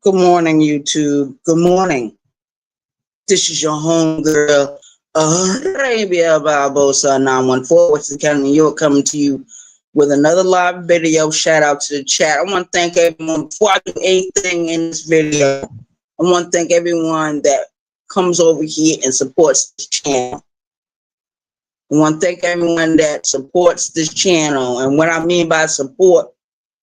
Good morning, YouTube. Good morning. This is your home girl, Arabia Barbosa 914, West County, New York, coming to you with another live video. Shout out to the chat. I want to thank everyone. Before I do anything in this video, I want to thank everyone that comes over here and supports this channel. I want to thank everyone that supports this channel. And what I mean by support,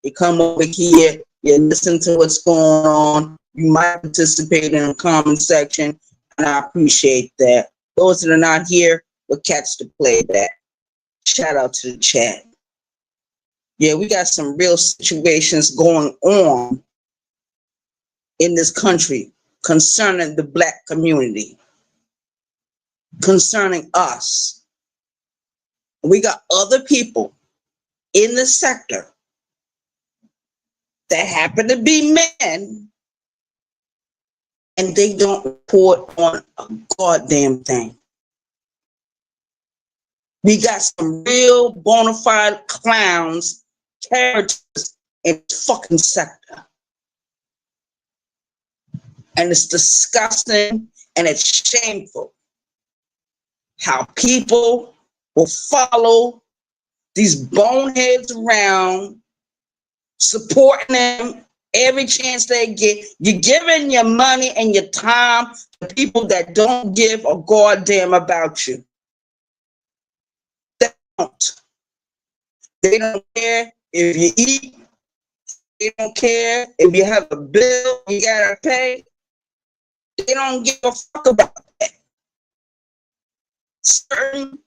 you come over here, you listen to what's going on, you might participate in the comment section, and I appreciate that. Those that are not here will catch the playback. Shout out to the chat. Yeah, we got some real situations going on in this country concerning the Black community, concerning us. We got other people in the sector that happen to be men, and they don't report on a goddamn thing. We got some real bona fide clowns, characters in the fucking sector. And it's disgusting and it's shameful how people will follow these boneheads around, supporting them every chance they get. You're giving your money and your time to people that don't give a goddamn about you. They don't. They don't care if you eat. They don't care if you have a bill you gotta pay. They don't give a fuck about that. Certain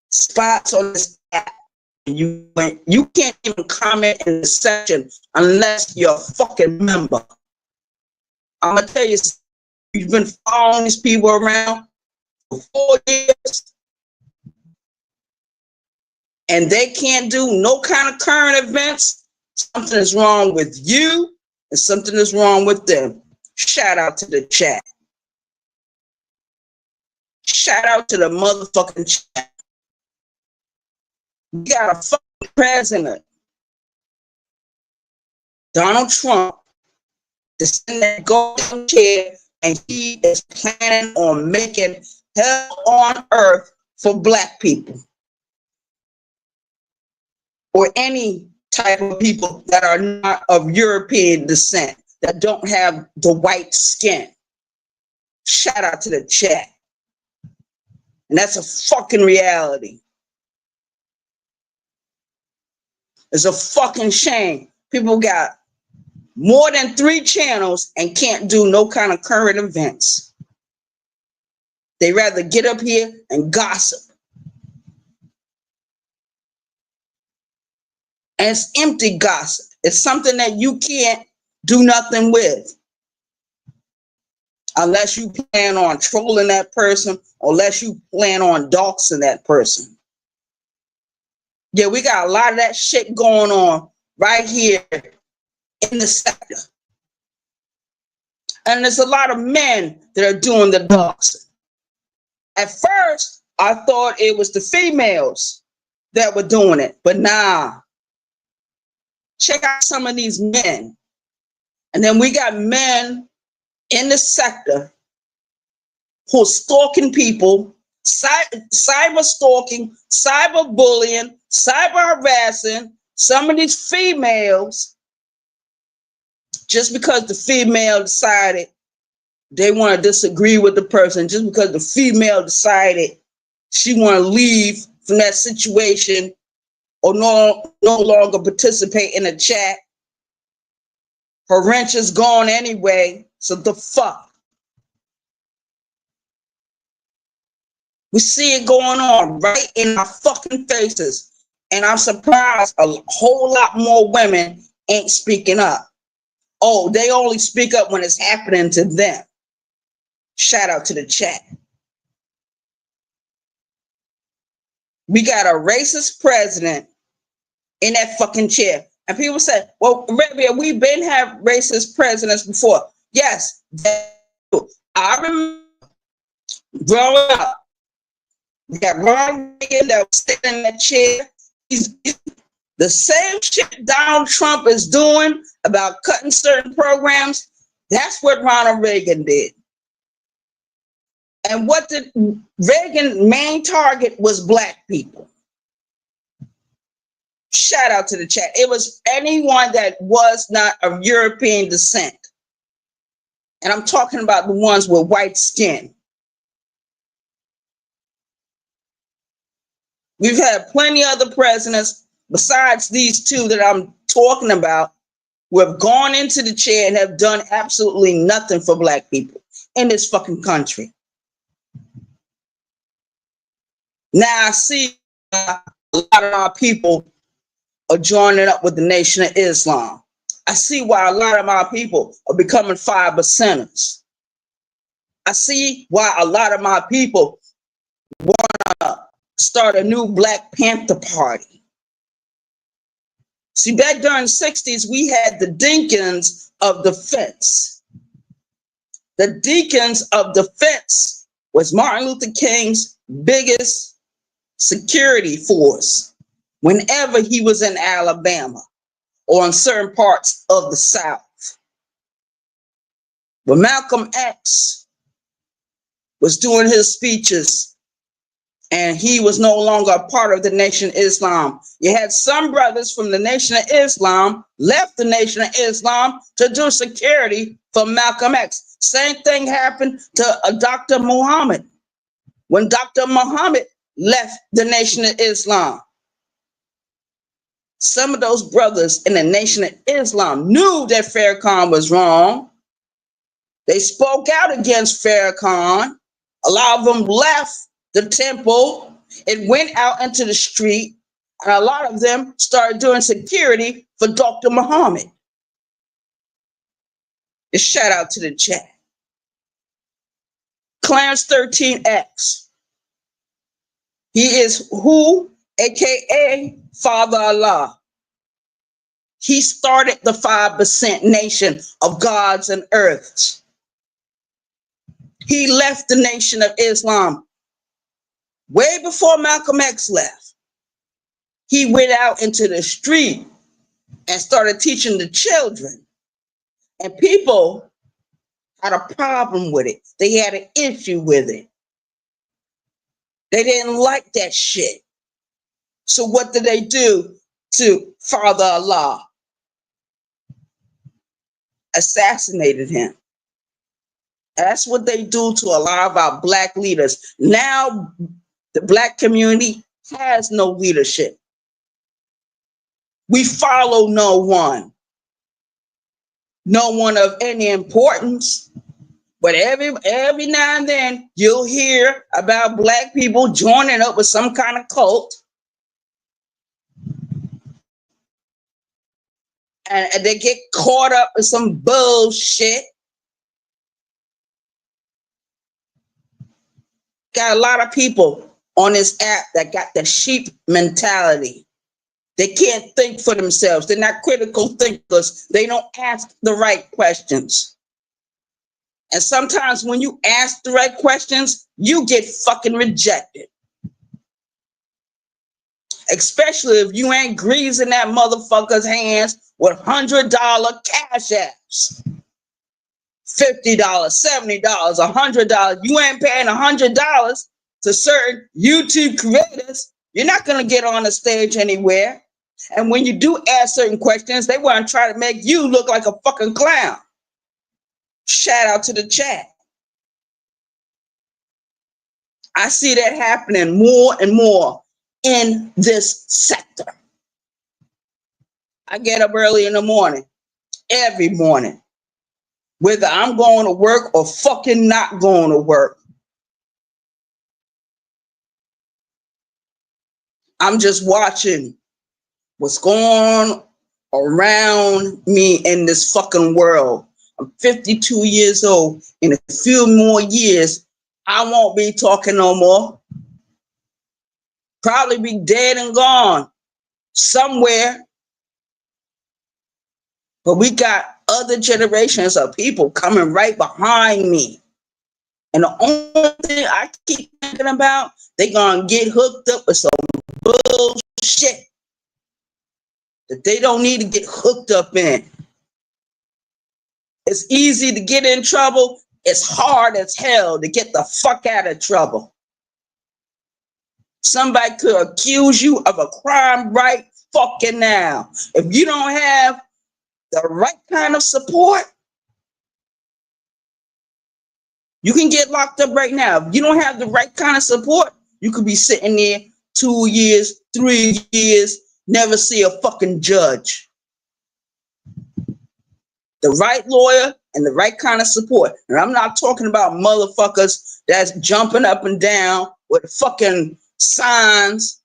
spots on this app, you can't even comment in the section unless you're a fucking member. I'm gonna tell you, you've been following these people around for 4 years, and they can't do no kind of current events. Something is wrong with you, and something is wrong with them. Shout out to the chat. Shout out to the motherfucking chat. We got a fucking president, Donald Trump, that's in that golden chair, and he is planning on making hell on earth for Black people, or any type of people that are not of European descent, that don't have the white skin. Shout out to the chat. And that's a fucking reality. It's a fucking shame. People got more than 3 channels and can't do no kind of current events. They rather get up here and gossip. And it's empty gossip. It's something that you can't do nothing with, unless you plan on trolling that person, or unless you plan on doxing that person. Yeah, we got a lot of that shit going on right here in the sector. And there's a lot of men that are doing the doxing. At first, I thought it was the females that were doing it, but nah. Check out some of these men. And then we got men in the sector who are stalking people, cyber stalking, cyber bullying, cyber harassing some of these females, just because the female decided they want to disagree with the person, just because the female decided she want to leave from that situation, or no longer participate in a chat. Her wrench is gone anyway, so the fuck. We see it going on right in our fucking faces. And I'm surprised a whole lot more women ain't speaking up. Oh, they only speak up when it's happening to them. Shout out to the chat. We got a racist president in that fucking chair. And people say, well, Arabia, we've been have racist presidents before. Yes, I remember growing up. We got Ronald Reagan that was sitting in that chair. He's The same shit Donald Trump is doing about cutting certain programs, that's what Ronald Reagan did. And what the Reagan main target was black people. Shout out to the chat. It was anyone that was not of European descent. And I'm talking about the ones with white skin. We've had plenty of other presidents besides these two that I'm talking about who have gone into the chair and have done absolutely nothing for black people in this fucking country. Now I see a lot of our people are joining up with the Nation of Islam. I see why a lot of our people are becoming 5%ers. I see why a lot of my people want to start a new Black Panther Party. See, back during the 60s, we had the Deacons of Defense. The Deacons of Defense was Martin Luther King's biggest security force whenever he was in Alabama or in certain parts of the South. When Malcolm X was doing his speeches and he was no longer a part of the Nation of Islam, you had some brothers from the Nation of Islam left the Nation of Islam to do security for Malcolm X. Same thing happened to Dr. Muhammad. When Dr. Muhammad left the Nation of Islam, some of those brothers in the Nation of Islam knew that Farrakhan was wrong. They spoke out against Farrakhan. A lot of them left the temple and went out into the street, and a lot of them started doing security for Dr. Muhammad. A shout out to the chat. Clarence 13X. He is who? AKA Father Allah. He started the 5% nation of gods and earths. He left the Nation of Islam way before Malcolm X left. He went out into the street and started teaching the children. And people had a problem with it. They had an issue with it. They didn't like that shit. So what did they do to Father Allah? Assassinated him. That's what they do to a lot of our black leaders. Now the black community has no leadership. We follow no one of any importance. But every now and then you'll hear about black people joining up with some kind of cult. And they get caught up in some bullshit. Got a lot of people on this app that got the sheep mentality. They can't think for themselves. They're not critical thinkers. They don't ask the right questions. And sometimes when you ask the right questions, you get fucking rejected. Especially if you ain't greasing that motherfucker's hands with $100 cash apps. $50, $70, $100. You ain't paying $100 to certain YouTube creators. You're not going to get on the stage anywhere. And when you do ask certain questions, they want to try to make you look like a fucking clown. Shout out to the chat. I see that happening more and more in this sector. I get up early in the morning, every morning, whether I'm going to work or fucking not going to work. I'm just watching what's going on around me in this fucking world. I'm 52 years old. In a few more years, I won't be talking no more. Probably be dead and gone somewhere. But we got other generations of people coming right behind me. And the only thing I keep thinking about, they're going to get hooked up with some bullshit. that they don't need to get hooked up in. It's easy to get in trouble. It's hard as hell to get the fuck out of trouble. Somebody could accuse you of a crime right fucking now. If you don't have the right kind of support, you can get locked up right now. If you don't have the right kind of support, you could be sitting there 2 years, 3 years, never see a fucking judge. The right lawyer and the right kind of support. And I'm not talking about motherfuckers that's jumping up and down with fucking signs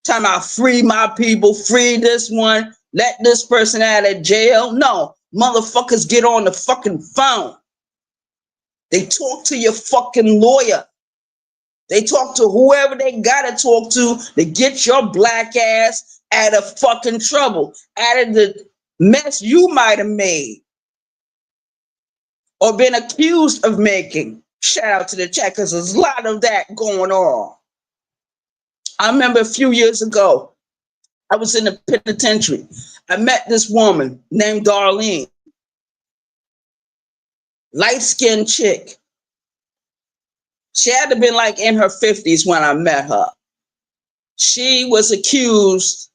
talking about free my people, free this one, let this person out of jail. No, motherfuckers get on the fucking phone. They talk to your fucking lawyer. They talk to whoever they gotta talk to get your black ass out of fucking trouble, out of the mess you might have made or been accused of making. Shout out to the chat, because there's a lot of that going on. I remember a few years ago, I was in the penitentiary. I met this woman named Darlene, light-skinned chick. She had to have been like in her 50s when I met her. She was accused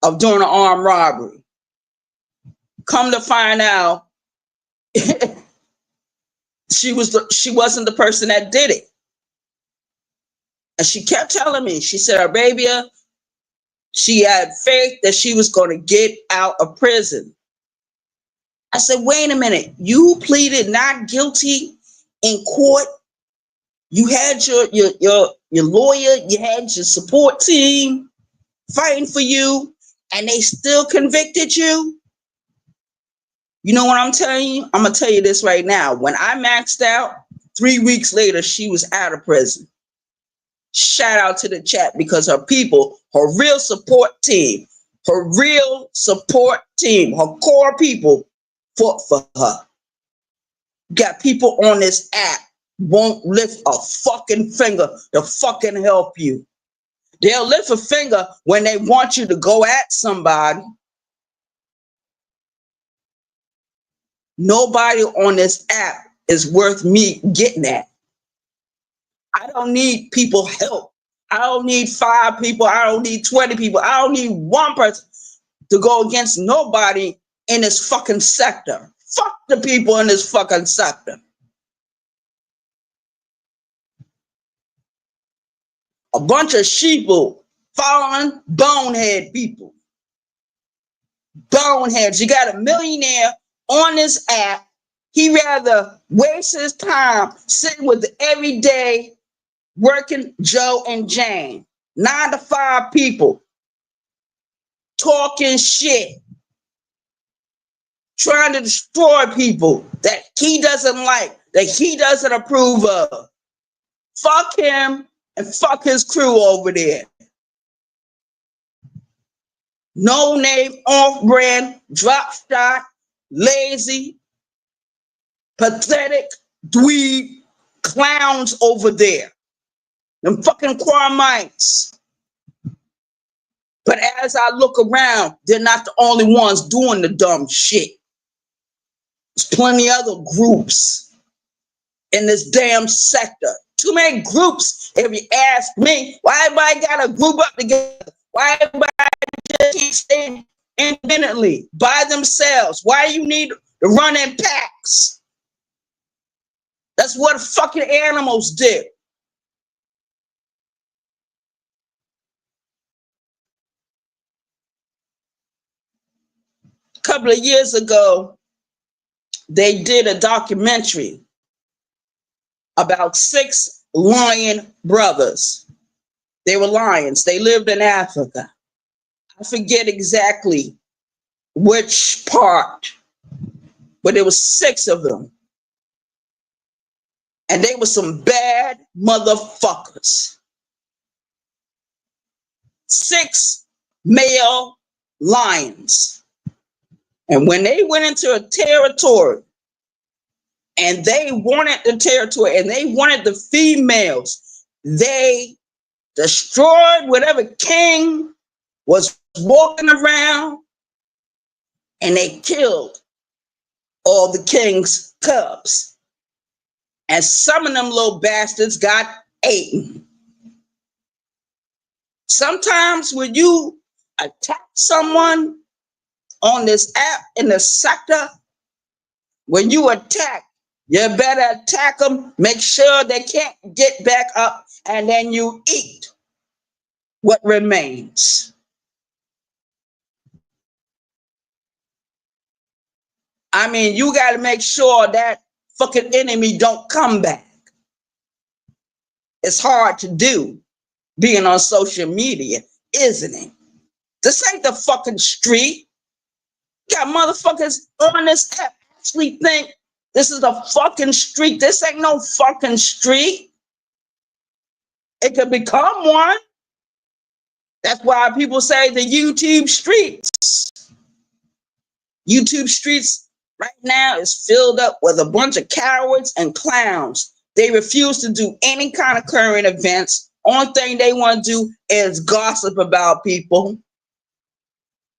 of doing an armed robbery. Come to find out, she wasn't the person that did it. And she kept telling me, she said, Arabia, she had faith that she was going to get out of prison. I said, wait a minute, you pleaded not guilty in court. You had your lawyer, you had your support team fighting for you, and they still convicted you. You know what I'm telling you? I'm going to tell you this right now. When I maxed out, 3 weeks later, she was out of prison. Shout out to the chat, because her people, her real support team, her core people fought for her. Got people on this app won't lift a fucking finger to fucking help you. They'll lift a finger when they want you to go at somebody. Nobody on this app is worth me getting at. I don't need people help. I don't need 5 people. I don't need 20 people. I don't need one person to go against nobody in this fucking sector. Fuck the people in this fucking sector. A bunch of sheeple following bonehead people. Boneheads. You got a millionaire on this app. He rather waste his time sitting with the everyday working Joe and Jane, 9 to 5 people, talking shit, trying to destroy people that he doesn't like, that he doesn't approve of. Fuck him and fuck his crew over there. No name, off-brand, drop shot, lazy, pathetic, dweeb clowns over there. Them fucking Quarmites. But as I look around, they're not the only ones doing the dumb shit. There's plenty other groups in this damn sector. Too many groups, if you ask me. Why everybody got to group up together? Why everybody just keep staying independently, by themselves? Why you need to run in packs? That's what fucking animals did. A couple of years ago, they did a documentary about 6 lion brothers. They were lions. They lived in Africa. I forget exactly which part, but there was 6 of them. And they were some bad motherfuckers. 6 male lions. And when they went into a territory and they wanted the territory and they wanted the females, they destroyed whatever king was walking around and they killed all the king's cubs. And some of them little bastards got eaten. Sometimes when you attack someone on this app in the sector, when you attack, you better attack them, make sure they can't get back up, and then you eat what remains. I mean, you got to make sure that fucking enemy don't come back. It's hard to do being on social media, isn't it? This ain't the fucking street. You got motherfuckers on this app actually think this is the fucking street. This ain't no fucking street. It could become one. That's why people say the YouTube streets. YouTube streets right now is filled up with a bunch of cowards and clowns. They refuse to do any kind of current events. Only thing they want to do is gossip about people.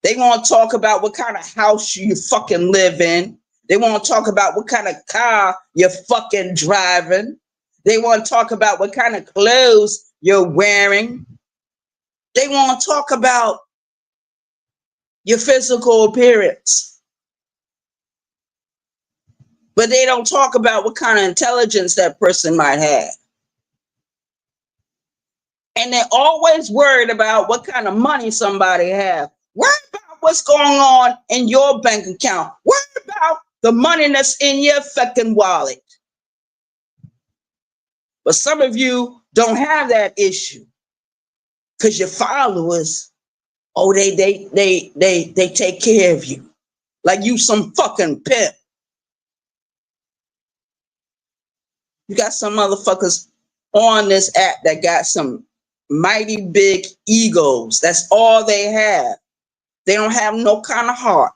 They want to talk about what kind of house you fucking live in. They want to talk about what kind of car you're fucking driving. They want to talk about what kind of clothes you're wearing. They want to talk about your physical appearance. But they don't talk about what kind of intelligence that person might have. And they're always worried about what kind of money somebody has. Worry about what's going on in your bank account. Worry about the money that's in your fucking wallet. But some of you don't have that issue because your followers, oh, they take care of you like you some fucking pimp. You got some motherfuckers on this app that got some mighty big egos. That's all they have. They don't have no kind of heart.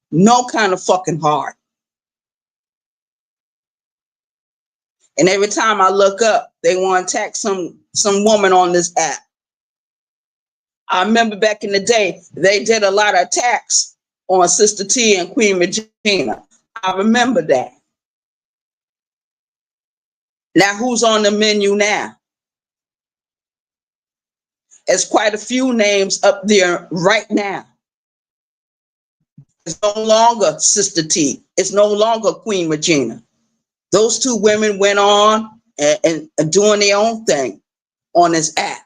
No kind of fucking heart. And every time I look up, they want to attack some woman on this app. I remember back in the day, they did a lot of attacks on Sister T and Queen Regina. I remember that. Now, who's on the menu now? There's quite a few names up there right now. It's no longer Sister T. It's no longer Queen Regina. Those two women went on and doing their own thing on this app.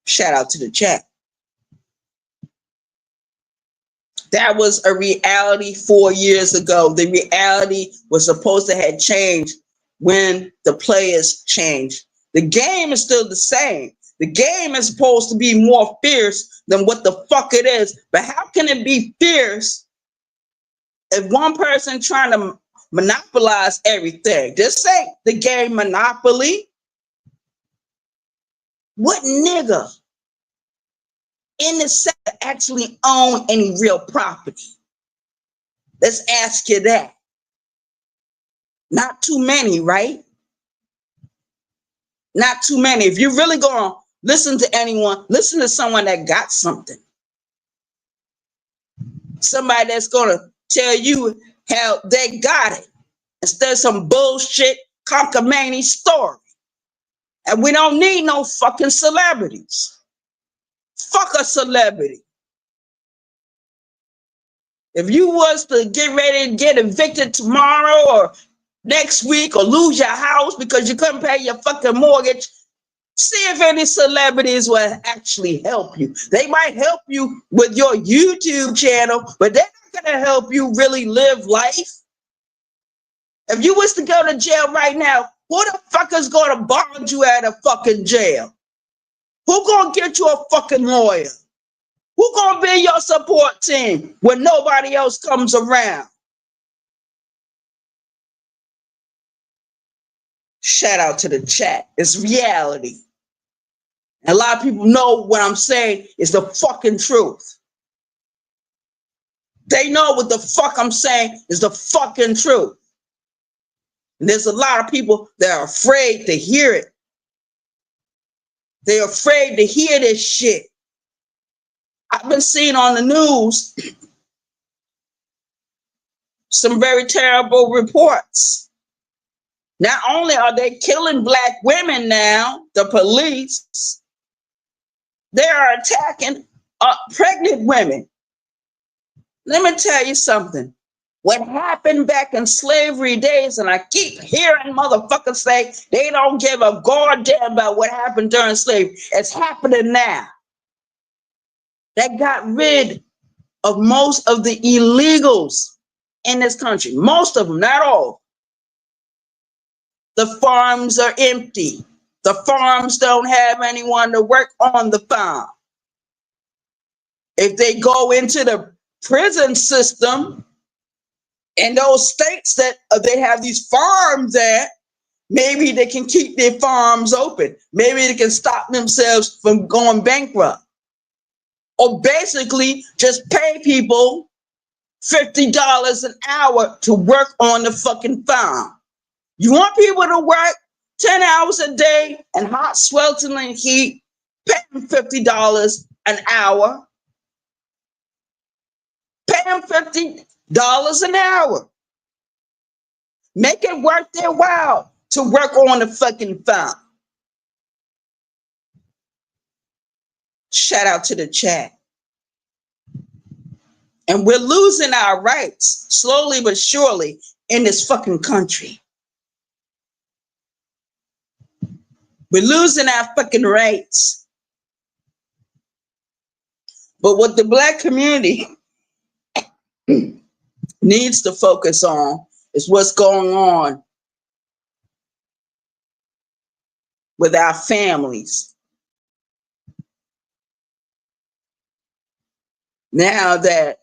Shout out to the chat. That was a reality 4 years ago. The reality was supposed to have changed when the players changed. The game is still the same. The game is supposed to be more fierce than what the fuck it is. But how can it be fierce if one person trying to monopolize everything? This ain't the game Monopoly. What nigga in the sector actually own any real property? Let's ask you that. Not too many, right? Not too many. If you're really going to listen to anyone, listen to someone that got something. Somebody that's going to tell you how they got it instead of some bullshit cockamamie story. And we don't need no fucking celebrities. Fuck a celebrity. If you was to get ready to get evicted tomorrow or next week or lose your house because you couldn't pay your fucking mortgage, see if any celebrities will actually help you. They might help you with your YouTube channel, but they're not going to help you really live life. If you was to go to jail right now, who the fuck is going to bond you out of fucking jail? Who going to get you a fucking lawyer? Who going to be your support team when nobody else comes around? Shout out to the chat. It's reality. And a lot of people know what I'm saying is the fucking truth. They know what the fuck I'm saying is the fucking truth. And there's a lot of people that are afraid to hear it. They're afraid to hear this shit. I've been seeing on the news some very terrible reports. Not only are they killing black women now, the police, they are attacking pregnant women. Let me tell you something. What happened back in slavery days, and I keep hearing motherfuckers say they don't give a goddamn about what happened during slavery. It's happening now. They got rid of most of the illegals in this country. Most of them, not all. The farms are empty. The farms don't have anyone to work on the farm. If they go into the prison system in those states that they have these farms at, maybe they can keep their farms open. Maybe they can stop themselves from going bankrupt. Or basically just pay people $50 an hour to work on the fucking farm. You want people to work 10 hours a day in hot, sweltering heat, pay them $50 an hour. Pay them $50 an hour. Make it worth their while to work on the fucking farm. Shout out to the chat. And we're losing our rights slowly but surely in this fucking country. We're losing our fucking rights. But what the black community needs to focus on is what's going on with our families. Now that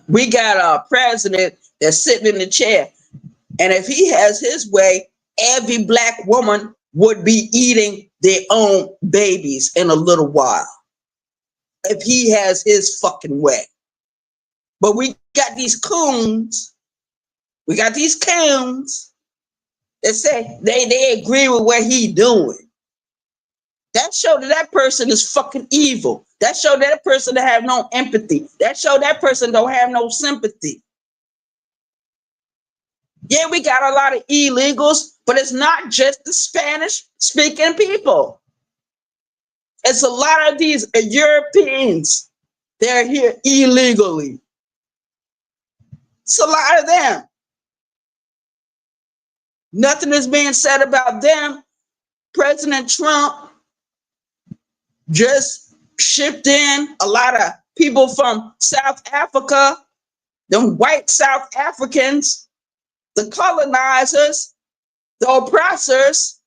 we got a president that's sitting in the chair, and if he has his way, every black woman would be eating their own babies in a little while. If he has his fucking way. But we got these coons. We got these coons that say they agree with what he doing. That show that person is fucking evil. That show that person that have no empathy. That show that person don't have no sympathy. Yeah, we got a lot of illegals, but it's not just the Spanish-speaking people. It's a lot of these Europeans. They're here illegally. It's a lot of them. Nothing is being said about them. President Trump just shipped in a lot of people from South Africa, them white South Africans, the colonizers, the oppressors,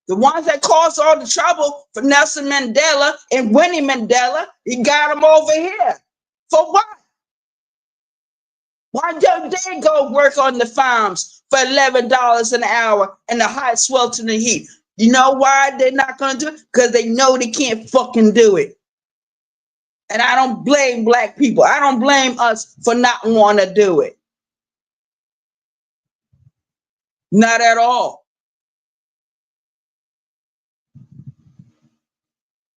the ones that caused all the trouble for Nelson Mandela and Winnie Mandela. He got them over here. For what? Why don't they go work on the farms for $11 an hour in the hot sweltering heat? You know why they're not going to do it? Because they know they can't fucking do it. And I don't blame black people. I don't blame us for not wanting to do it. Not at all.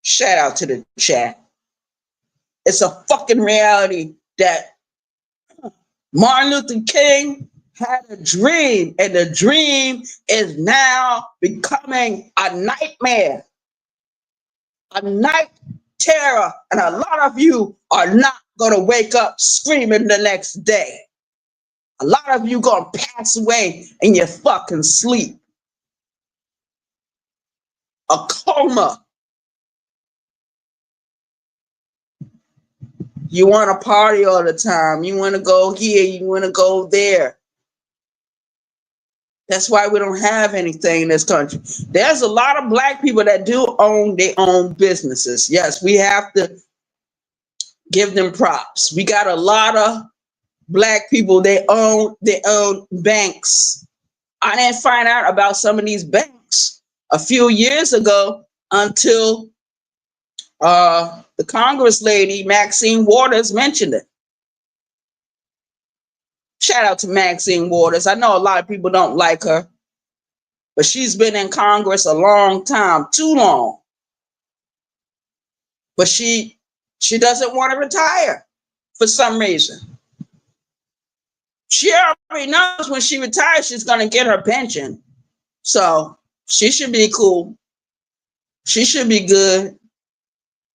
Shout out to the chat. It's a fucking reality that Martin Luther King had a dream, and the dream is now becoming a nightmare, a night terror, and a lot of you are not going to wake up screaming the next day. A lot of you going to pass away in your fucking sleep. A coma. You want to party all the time. You want to go here. You want to go there. That's why we don't have anything in this country. There's a lot of black people that do own their own businesses. Yes, we have to give them props. We got a lot of black people, they own their own banks. I didn't find out about some of these banks a few years ago until the Congress lady, Maxine Waters, mentioned it. Shout out to Maxine Waters. I know a lot of people don't like her, but she's been in Congress a long time, too long. But she doesn't want to retire for some reason. She already knows when she retires, she's going to get her pension. So she should be cool. She should be good.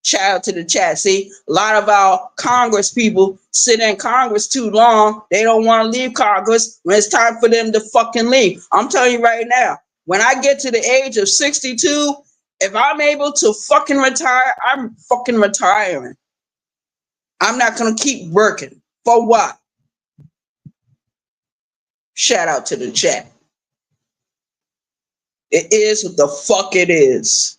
Shout out to the chat. See, a lot of our Congress people sit in Congress too long. They don't want to leave Congress when it's time for them to fucking leave. I'm telling you right now, when I get to the age of 62, if I'm able to fucking retire, I'm fucking retiring. I'm not going to keep working. For what? Shout out to the chat. It is what the fuck it is.